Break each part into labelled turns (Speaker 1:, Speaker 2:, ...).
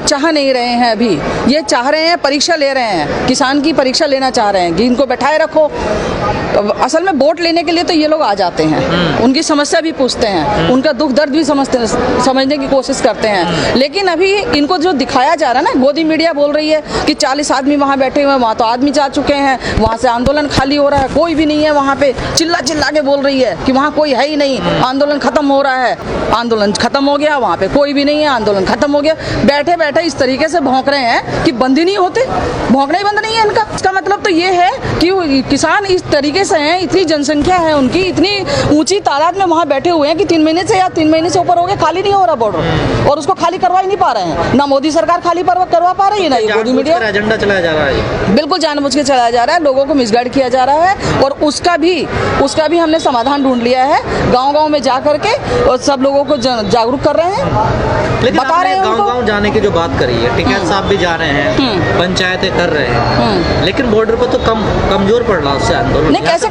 Speaker 1: चाह नहीं रहे हैं अभी। ये चाह रहे हैं, परीक्षा ले रहे हैं, किसान की परीक्षा लेना चाह रहे हैं कि इनको बैठाए रखो। असल में वोट लेने के लिए तो ये लोग आ जाते हैं, उनकी समस्या भी पूछते हैं, उनका दुख दर्द भी समझने की कोशिश करते हैं। लेकिन अभी इनको जो दिखाया जा रहा है ना, गोदी मीडिया बोल रही है कि 40 आदमी वहाँ बैठे हुए हैं, वहाँ तो आदमी जा चुके हैं, वहाँ से आंदोलन खाली हो रहा है, कोई भी नहीं है वहाँ पे। चिल्ला चिल्ला के बोल रही है कि वहाँ कोई है ही नहीं, आंदोलन खत्म हो रहा है, आंदोलन खत्म हो गया, वहाँ पे कोई भी नहीं है, आंदोलन खत्म हो गया। बैठे बैठे इस तरीके से भौंक रहे हैं कि बंद ही नहीं होते, भौंकना ही बंद नहीं है इनका। इसका मतलब तो ये है कि किसान इस तरीके से हैं, इतनी जनसंख्या है उनकी, इतनी ऊंची तादाद में वहाँ बैठे हुए हैं कि 3 महीने से या 3 महीने से ऊपर हो गए, खाली नहीं हो रहा बॉर्डर, और उसको खाली करवा ही नहीं पा रहे हैं। ना मोदी सरकार खाली करवा पा रही है, ना ये मोदी मीडिया।
Speaker 2: एजेंडा चलाया जा रहा है, बिल्कुल
Speaker 1: जानबूझ के चलाया जा रहा है, लोगों को मिसगाइड किया जा रहा है। और उसका भी हमने समाधान ढूंढ लिया है, गांव-गांव में जा करके और सब लोगों को जागरूक कर रहे हैं,
Speaker 2: लेकिन
Speaker 1: बता रहे हैं।
Speaker 2: गांव-गांव जाने की जो बात करी है, टिकैत साहब भी जा रहे हैं, पंचायतें कर रहे हैं, लेकिन बॉर्डर पर तो कमजोर पड़ रहा है उससे आंदोलन।
Speaker 1: नहीं, कैसे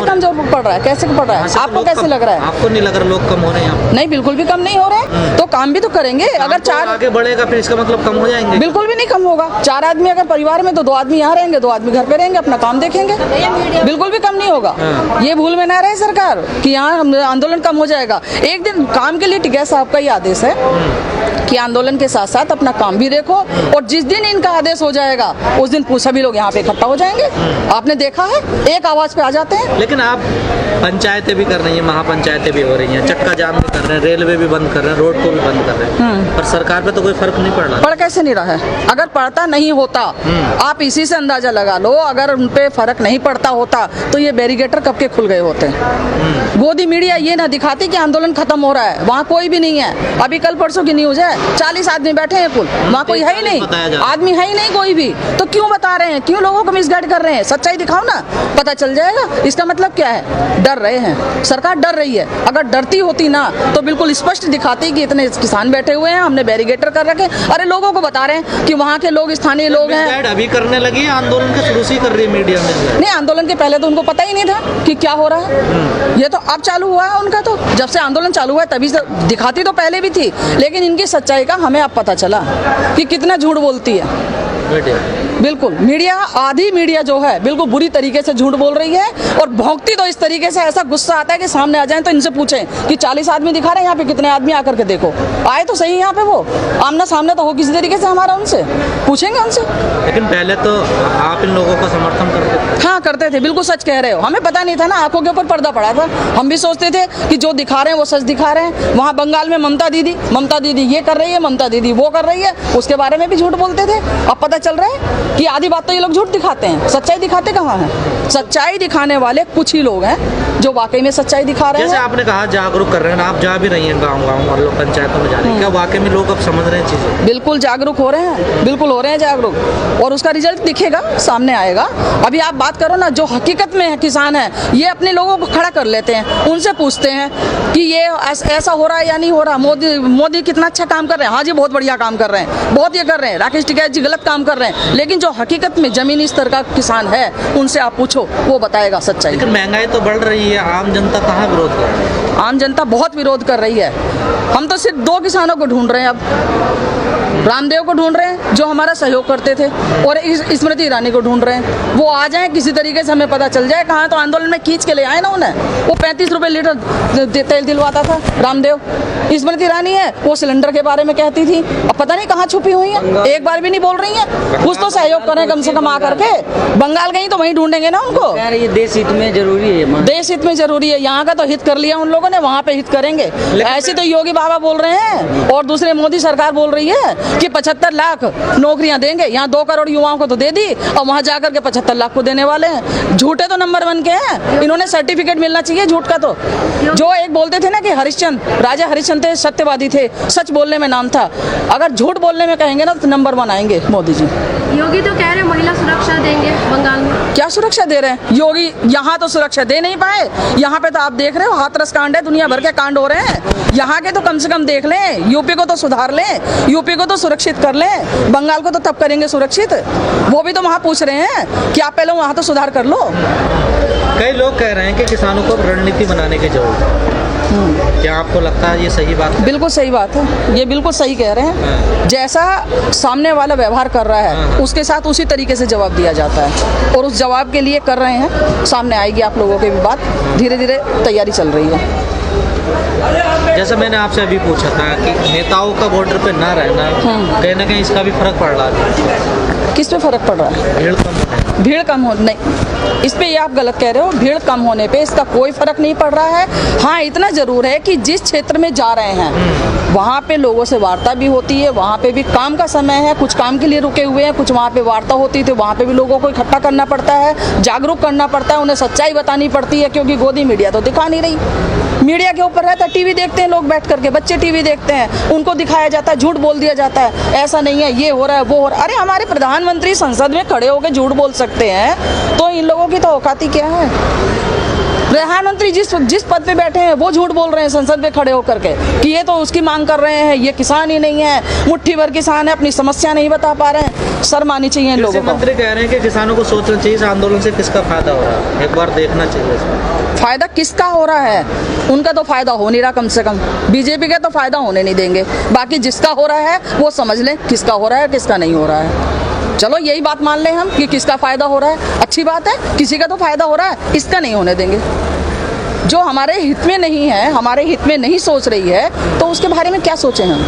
Speaker 1: कमजोर पड़ रहा है, कैसे पड़ रहा है? आपको कैसे लग रहा है?
Speaker 2: आपको नहीं लग रहा लोग कम हो रहे हैं?
Speaker 1: नहीं, बिल्कुल भी कम नहीं हो रहे, तो काम भी तो करेंगे। अगर 4
Speaker 2: आगे बढ़ेगा फिर इसका मतलब कम हो जाएंगे?
Speaker 1: बिल्कुल भी नहीं कम होगा। 4 आदमी अगर परिवार में, तो 2 आदमी यहाँ रहेंगे, 2 आदमी घर पे रहेंगे, अपना काम देखेंगे, बिल्कुल भी कम नहीं होगा। ये भूल में ना रहे सरकार कि यहाँ आंदोलन कम हो जाएगा। एक दिन काम के लिए टिकैत साहब का ही आदेश है कि आंदोलन के साथ साथ अपना काम भी देखो, और जिस दिन इनका आदेश हो जाएगा उस दिन सभी लोग यहाँ पे इकट्ठा हो जाएंगे। आपने देखा है, एक आवाज पे आ जाते हैं।
Speaker 2: लेकिन आप पंचायतें भी कर रही हैं, महापंचायतें भी हो रही हैं, चक्का जाम भी कर रहे हैं, रेलवे भी बंद कर रहे हैं, रोड को भी बंद कर रहे हैं, पर सरकार पे तो कोई फर्क नहीं पड़ रहा।
Speaker 1: पड़ कैसे नहीं रहा है? अगर पड़ता नहीं होता, आप इसी से अंदाजा लगा लो, अगर उन पे फर्क नहीं पड़ता होता तो ये बैरिकेटर कब के खुल गए होते। गोदी मीडिया ये ना दिखाती कि आंदोलन खत्म हो रहा है, वहाँ कोई भी नहीं है। अभी कल परसों की न्यूज है, 40 आदमी बैठे हैं कुल, वहाँ कोई है ही नहीं, आदमी है ही नहीं कोई भी। तो क्यों बता रहे हैं, क्यों लोगों को मिसगाइड कर रहे हैं? सच्चाई दिखाओ ना, पता चल जाएगा। इसका मतलब क्या है? डर रहे हैं, सरकार डर रही है। अगर डरती होती ना तो बिल्कुल स्पष्ट दिखाती कि इतने किसान बैठे हुए हैं, हमने बैरिकेटर कर रखे। अरे लोगों को बता रहे हैं कि वहाँ के लोग स्थानीय लोग हैं।
Speaker 2: अभी करने लगी, आंदोलन के शुरू से कर रही है मीडिया में।
Speaker 1: नहीं, आंदोलन के पहले तो उनको पता ही नहीं था कि क्या हो रहा है, ये तो अब चालू हुआ है उनका। तो जब से आंदोलन चालू हुआ है तभी से दिखाती तो पहले भी थी, लेकिन इनकी सच्चाई का हमें अब पता चला कि कितना झूठ बोलती है। बिल्कुल मीडिया, आधी मीडिया जो है बिल्कुल बुरी तरीके से झूठ बोल रही है, और भौंकती तो इस तरीके से, ऐसा गुस्सा आता है कि सामने आ जाए तो इनसे पूछें कि 40 आदमी दिखा रहे हैं यहाँ पे, कितने आदमी आकर के देखो, आए तो सही यहाँ पे, वो आमना सामने तो हो किसी तरीके से हमारा, उनसे पूछेंगे उनसे।
Speaker 2: लेकिन पहले तो आप इन लोगों का समर्थन करते थे?
Speaker 1: हाँ करते थे, बिल्कुल सच कह रहे हो। हमें पता नहीं था ना, आंखों के ऊपर पर्दा पड़ा था, हम भी सोचते थे कि जो दिखा रहे हैं वो सच दिखा रहे हैं। वहाँ बंगाल में ममता दीदी ये कर रही है, ममता दीदी वो कर रही है, उसके बारे में भी झूठ बोलते थे। अब पता चल रहा है कि आधी बात तो ये लोग झूठ दिखाते हैं, सच्चाई दिखाते कहाँ हैं? सच्चाई दिखाने वाले कुछ ही लोग हैं जो वाकई में सच्चाई दिखा रहे हैं।
Speaker 2: जैसे आपने कहा जागरूक कर रहे हैं, आप जा भी रही हैं गांव-गांव और लोग पंचायतों में जा रहे हैं, क्या वाकई में लोग अब समझ रहे हैं चीजें?
Speaker 1: बिल्कुल जागरूक हो रहे हैं, बिल्कुल हो रहे हैं जागरूक, और उसका रिजल्ट दिखेगा, सामने आएगा। अभी आप बात करो ना, जो हकीकत में किसान है, ये अपने लोगों को खड़ा कर लेते हैं, उनसे पूछते हैं कि ये ऐसा हो रहा है या नहीं हो रहा, मोदी कितना अच्छा काम कर रहे हैं। हाँ जी, बहुत बढ़िया काम कर रहे हैं, बहुत ये कर रहे हैं। राकेश टिकैत जी गलत काम कर रहे हैं, लेकिन जो हकीकत में जमीनी स्तर का किसान है उनसे आप पूछो, वो बताएगा सच्चाई।
Speaker 2: लेकिन महंगाई तो बढ़ रही है, आम जनता कहाँ विरोध कर रही है?
Speaker 1: आम जनता बहुत विरोध कर रही है। हम तो सिर्फ 2 किसानों को ढूंढ रहे हैं अब, रामदेव को ढूंढ रहे हैं जो हमारा सहयोग करते थे, और स्मृति ईरानी को ढूंढ रहे हैं। वो आ जाएं किसी तरीके से, हमें पता चल जाए कहाँ। तो आंदोलन में खींच के ले आए ना उन्हें, वो 35 रुपए लीटर तेल दिलवाता था रामदेव। स्मृति ईरानी है, वो सिलेंडर के बारे में कहती थी, अब पता नहीं कहाँ छुपी हुई है, एक बार भी नहीं बोल रही है। कुछ तो सहयोग करें कम से कम आकर के। बंगाल गई तो वहीं ढूंढेंगे ना उनको।
Speaker 3: ये देश हित में जरूरी है,
Speaker 1: देश हित में जरूरी है। यहाँ का तो हित कर लिया उन लोगों ने, वहाँ पे हित करेंगे। ऐसे तो योगी बाबा बोल रहे हैं और दूसरे मोदी सरकार बोल रही है कि 75 लाख नौकरियां देंगे। यहाँ 2 करोड़ युवाओं को तो दे दी, और वहाँ जाकर के 75 लाख को देने वाले हैं। झूठे तो नंबर 1 के हैं, इन्होंने सर्टिफिकेट मिलना चाहिए झूठ का। तो जो एक बोलते थे ना कि राजा हरिश्चंद्र थे, सत्यवादी थे, सच बोलने में नाम था। अगर झूठ बोलने में कहेंगे ना तो नंबर 1 आएंगे मोदी जी।
Speaker 4: योगी तो कह रहे हैं महिला सुरक्षा देंगे बंगाल में।
Speaker 1: क्या सुरक्षा दे रहे हैं योगी? यहाँ तो सुरक्षा दे नहीं पाए। यहाँ पे तो आप देख रहे हो हाथरस कांड है, दुनिया भर के कांड हो रहे हैं। यहाँ के तो कम से कम देख लें, यूपी को तो सुधार लें, यूपी को तो सुरक्षित कर लें, बंगाल को तो तब करेंगे सुरक्षित। वो भी तो वहाँ पूछ रहे हैं कि आप पहले वहाँ तो सुधार कर लो।
Speaker 2: कई लोग कह रहे हैं कि किसानों को रणनीति बनाने की जरूरत है। क्या आपको लगता है ये सही बात है?
Speaker 1: बिल्कुल सही बात है, ये बिल्कुल सही कह रहे हैं। जैसा सामने वाला व्यवहार कर रहा है उसके साथ उसी तरीके से जवाब दिया जाता है, और उस जवाब के लिए कर रहे हैं। सामने आएगी आप लोगों की भी बात, धीरे धीरे तैयारी चल रही है।
Speaker 2: जैसे मैंने आपसे अभी पूछा था कि नेताओं का बॉर्डर पे ना रहना, कहीं ना कहीं इसका भी फर्क पड़ रहा है।
Speaker 1: किस पे फर्क पड़ रहा है?
Speaker 2: भीड़ कम होने।
Speaker 1: भीड़ कम हो नहीं, इस पे ये आप गलत कह रहे हो। भीड़ कम होने पे इसका कोई फर्क नहीं पड़ रहा है। हाँ, इतना जरूर है कि जिस क्षेत्र में जा रहे हैं वहाँ पे लोगों से वार्ता भी होती है, वहाँ पे भी काम का समय है, कुछ काम के लिए रुके हुए हैं, कुछ वहाँ पे वार्ता होती थी, वहाँ पे भी लोगों को इकट्ठा करना पड़ता है, जागरूक करना पड़ता है, उन्हें सच्चाई बतानी पड़ती है, क्योंकि गोदी मीडिया तो दिखा नहीं रही। मीडिया के ऊपर रहता है, टीवी देखते हैं लोग बैठ करके, बच्चे टीवी देखते हैं, उनको दिखाया जाता है, झूठ बोल दिया जाता है, ऐसा नहीं है, ये हो रहा है, वो हो रहा है। अरे हमारे प्रधानमंत्री संसद में खड़े होकर झूठ बोल सकते हैं, तो इन लोगों की तो औकाती क्या है? प्रधानमंत्री जिस पद पे बैठे हैं वो झूठ बोल रहे हैं संसद में खड़े होकर के कि ये तो उसकी मांग कर रहे हैं, ये किसान ही नहीं है, मुट्ठी भर किसान है, अपनी समस्या नहीं बता पा रहे हैं। शर्म आनी चाहिए इन लोगों को।
Speaker 2: मंत्री कह रहे हैं कि किसानों को सोचना चाहिए इस आंदोलन से किसका फायदा हो रहा है, एक बार देखना चाहिए इसमें।
Speaker 1: फायदा किसका हो रहा है? उनका तो फायदा हो नहीं रहा, कम से कम बीजेपी का तो फायदा होने नहीं देंगे। बाकी जिसका हो रहा है वो समझ लें किसका हो रहा है, किसका नहीं हो रहा है। चलो यही बात मान लें हम कि किसका फायदा हो रहा है, अच्छी बात है, किसी का तो फायदा हो रहा है, इसका नहीं होने देंगे। जो हमारे हित में नहीं है, हमारे हित में नहीं सोच रही है, तो उसके बारे में क्या सोचें हम?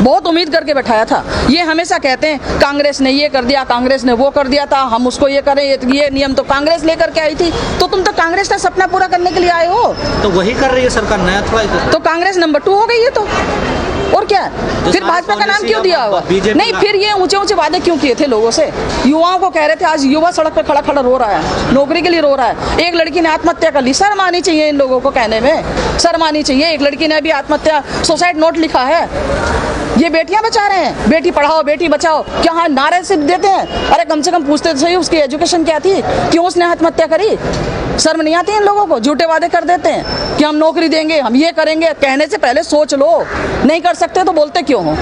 Speaker 1: बहुत उम्मीद करके बैठाया था। ये हमेशा कहते हैं कांग्रेस ने ये कर दिया, कांग्रेस ने वो कर दिया था, हम उसको ये करें, ये नियम तो कांग्रेस लेकर के आई थी। तो तुम तो कांग्रेस का सपना पूरा करने के लिए आए हो,
Speaker 2: तो वही कर रही है सरकार, नया थोड़ा।
Speaker 1: तो कांग्रेस नंबर 2 हो गई है। तो और क्या, फिर भाजपा का नाम क्यों दिया हुआ? नहीं, फिर ये ऊंचे ऊंचे वादे क्यों किए थे लोगों से? युवाओं को कह रहे थे, आज युवा सड़क पे खड़ा खड़ा रो रहा है, नौकरी के लिए रो रहा है। एक लड़की ने आत्महत्या कर ली, शर्म आनी चाहिए इन लोगों को कहने में, शर्म आनी चाहिए। एक लड़की ने अभी आत्महत्या सुसाइड नोट लिखा है। ये बेटियां बचा रहे हैं, बेटी पढ़ाओ बेटी बचाओ, क्या हाँ नारे सिर्फ देते हैं? अरे कम से कम पूछते तो सही उसकी एजुकेशन क्या थी, क्यों उसने आत्महत्या करी? शर्म नहीं आती इन लोगों को? झूठे वादे कर देते हैं कि हम नौकरी देंगे, हम ये करेंगे, कहने से पहले सोच लो। नहीं कर सकते तो बोलते क्यों हो?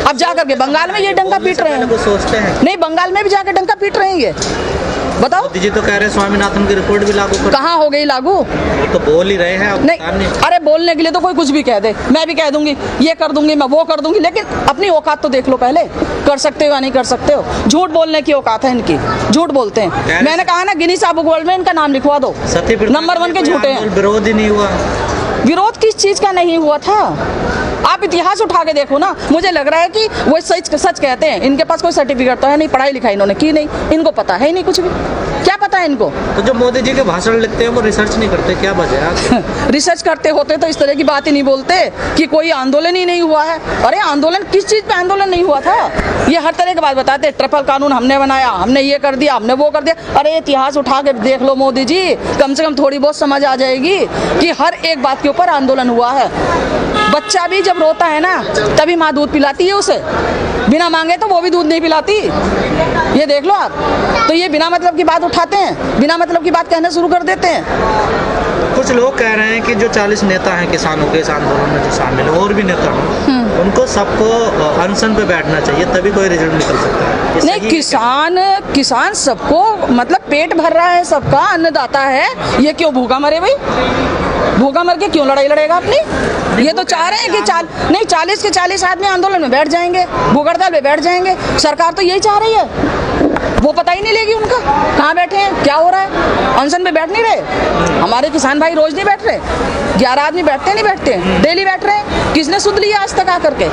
Speaker 1: अब जा करके बंगाल में ये डंका पीट रहे हैं,
Speaker 2: सोचते हैं
Speaker 1: नहीं बंगाल में भी जाके डंका पीट रहे हैं ये। बताओ,
Speaker 2: मोदी जी तो कह रहे हैं स्वामीनाथन की रिपोर्ट भी लागू कर।
Speaker 1: कहाँ हो गई लागू?
Speaker 2: तो बोल ही रहे हैं अब।
Speaker 1: नहीं, अरे बोलने के लिए तो कोई कुछ भी कह दे, मैं भी कह दूंगी ये कर दूंगी, मैं वो कर दूंगी, लेकिन अपनी औकात तो देख लो पहले, कर सकते हो या नहीं कर सकते हो। झूठ बोलने की औकात है इनकी, झूठ बोलते हैं। मैंने कहा ना गिनीज बुक वर्ल्ड में इनका नाम लिखवा दो, नंबर 1 के झूठे हैं।
Speaker 2: विरोध ही नहीं हुआ।
Speaker 1: विरोध किस चीज का नहीं हुआ था? आप इतिहास उठा के देखो ना। मुझे लग रहा है कि वो सच कहते हैं, इनके पास कोई सर्टिफिकेट तो है नहीं, पढ़ाई लिखाई इन्होंने की नहीं, इनको पता है ही नहीं कुछ भी। क्या पता है इनको?
Speaker 2: तो जो मोदी जी के भाषण लिखते हैं वो रिसर्च नहीं करते, क्या वजह है?
Speaker 1: रिसर्च करते होते तो इस तरह की बात ही नहीं बोलते कि कोई आंदोलन ही नहीं हुआ है। अरे आंदोलन किस चीज पे आंदोलन नहीं हुआ था? ये हर तरह की बात बताते, ट्रिपल कानून हमने बनाया, हमने ये कर दिया, हमने वो कर दिया। अरे इतिहास उठा के देख लो मोदी जी, कम से कम थोड़ी बहुत समझ आ जाएगी कि हर एक बात के ऊपर आंदोलन हुआ है। बच्चा भी जब रोता है ना तभी माँ दूध पिलाती है उसे, बिना मांगे तो वो भी दूध नहीं पिलाती। ये देख लो आप। तो ये बिना मतलब की बात उठाते हैं, बिना मतलब की बात कहना शुरू कर देते हैं।
Speaker 2: कुछ लोग कह रहे हैं कि जो 40 नेता हैं किसानों के इस आंदोलन में जो शामिल हैं, और भी नेता हैं, उनको सबको अनशन पे बैठना चाहिए, तभी कोई रिजल्ट निकल सकता है।
Speaker 1: नहीं, किसान सबको मतलब पेट भर रहा है, सबका अन्नदाता है, ये क्यों भूखा मरे भाई? भूखा मर के क्यों लड़ाई लड़ेगा अपनी? ये तो चाह रहे हैं कि 40 के 40 आदमी आंदोलन में बैठ जाएंगे, भूख हड़ताल में बैठ जाएंगे। सरकार तो यही चाह रही है, वो पता ही नहीं लेगी उनका कहाँ बैठे हैं, क्या हो रहा है। अनशन में बैठ नहीं रहे हमारे किसान भाई, रोज नहीं बैठ रहे, 11 आदमी बैठते नहीं बैठते, डेली बैठ रहे हैं। किसने सुध लिया आज तक आकर के?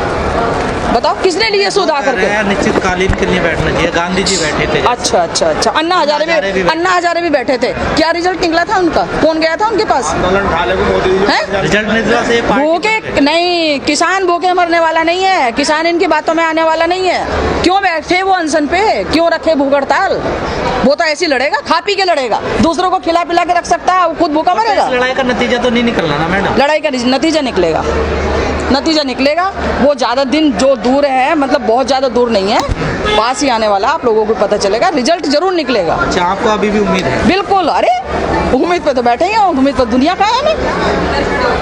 Speaker 1: बताओ किसने लिए सुध आकर के?
Speaker 2: निश्चितकालीन के लिए बैठना चाहिए। गांधी जी बैठे थे।
Speaker 1: अच्छा, अन्ना हजारे भी बैठे थे। क्या रिजल्ट निकला था उनका? कौन गया था उनके पास?
Speaker 2: रिजल्ट निकला से
Speaker 1: भूखे नहीं, किसान भूखे मरने वाला नहीं है, किसान इनकी बातों में आने वाला नहीं है। क्यों बैठे वो अनशन पे, क्यों रखे भूख हड़ताल? वो तो ऐसे लड़ेगा, खा पी के लड़ेगा, दूसरों को खिला पिला के रख सकता है, वो खुद भूखा मरेगा।
Speaker 2: लड़ाई का नतीजा तो नहीं निकलना ना मैडम?
Speaker 1: लड़ाई का नतीजा निकलेगा। वो ज्यादा दिन जो दूर है, मतलब बहुत ज्यादा दूर नहीं है, पास ही आने वाला, आप लोगों को पता चलेगा, रिजल्ट जरूर निकलेगा।
Speaker 2: अच्छा, आपको अभी भी उम्मीद है?
Speaker 1: बिल्कुल। अरे उम्मीद पे तो बैठे ही, उम्मीद पे दुनिया का है नहीं,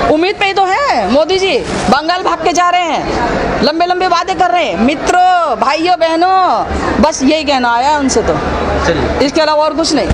Speaker 1: उम्मीद पे ही तो है। मोदी जी बंगाल भाग के जा रहे हैं, लंबे लंबे वादे कर रहे हैं, मित्रों भाइयों बहनों, बस यही कहना आया उनसे, तो इसके अलावा और कुछ नहीं।